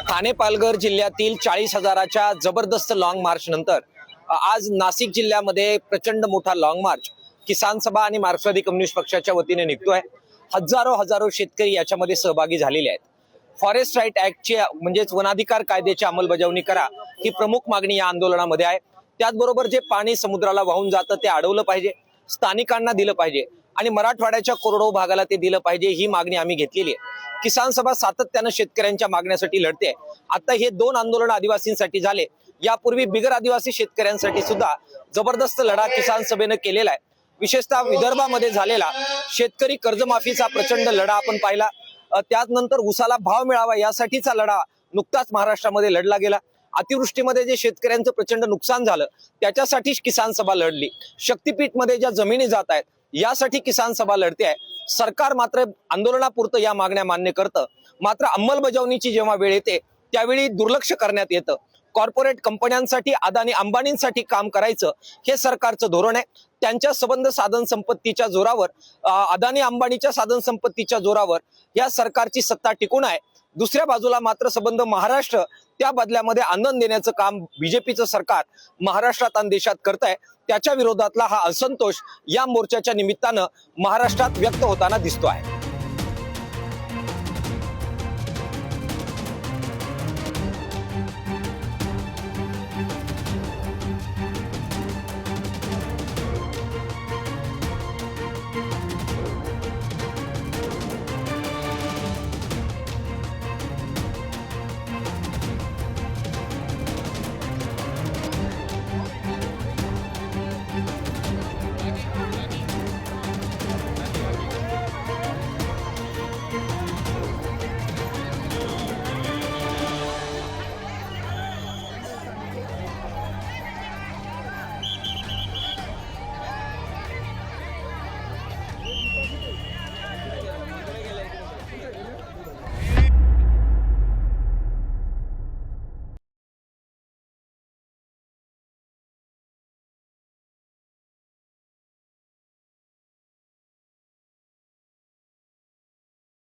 ठाणे पालघर जिल्ह्यातील 40,000च्या जबरदस्त long march नंतर आज नाशिक जिल्ह्यामध्ये प्रचंड मोठा लॉंग मार्च किसान सभा आणि मार्क्सवादी कम्युनिस्ट पक्षाच्या वतीने निघतोय। हजारो शेतकरी याच्यामध्ये सहभागी झालेले आहेत। फॉरेस्ट राईट ऍक्टची म्हणजेच वनाधिकार कायद्याची अंमलबजावणी करा ही प्रमुख मागणी या आंदोलनामध्ये आहे। त्याचबरोबर जे पाणी समुद्राला वाहून जातं ते अडवलं पाहिजे, स्थानिकांना दिलं पाहिजे आणि मराठवाड्याच्या कोरडवाहू भागाला ते दिलं पाहिजे ही मागणी आम्ही घेतलेली आहे। किसान सभा सातत्याने शेतकऱ्यांच्या मागण्यासाठी लढते। आता हे दोन आंदोलन आदिवासींसाठी झाले, यापूर्वी बिगर आदिवासी शेतकऱ्यांसाठी सुद्धा जबरदस्त लढा किसान सभेने केलेला आहे। विशेषतः विदर्भामध्ये झालेला शेतकरी कर्जमाफीचा प्रचंड लढा आपण पाहिला। त्यानंतर उसाला भाव मिळावा यासाठीचा लढा नुकताच महाराष्ट्रामध्ये लढला गेला। अतिवृष्टीमध्ये जे शेतकऱ्यांचं प्रचंड नुकसान झालं त्याच्यासाठीच किसान सभा लढली। शक्तीपीठमध्ये ज्या जमिनी जात आहेत यासाठी किसान सभा लढते आहे। सरकार मात्र आंदोलनापुरतं या मागण्या मान्य करतं, मात्र अंमलबजावणीची जेव्हा वेळ येते त्यावेळी दुर्लक्ष करण्यात येतं। कॉर्पोरेट कंपन्यांसाठी, अदानी अंबानींसाठी काम करायचं हे सरकारचं धोरण आहे। त्यांच्या संबंध साधन संपत्तीच्या जोरावर, अदानी अंबानीच्या साधन संपत्तीच्या जोरावर या सरकारची सत्ता टिकून आहे। दुसऱ्या बाजूला मात्र संबंध महाराष्ट्र त्या बदल्यामध्ये आनंद देण्याचं काम बीजेपीचं सरकार महाराष्ट्रात आणि देशात करत आहे। त्याच्या विरोधातला हा असंतोष या मोर्चाच्या निमित्तानं महाराष्ट्रात व्यक्त होताना दिसतो आहे।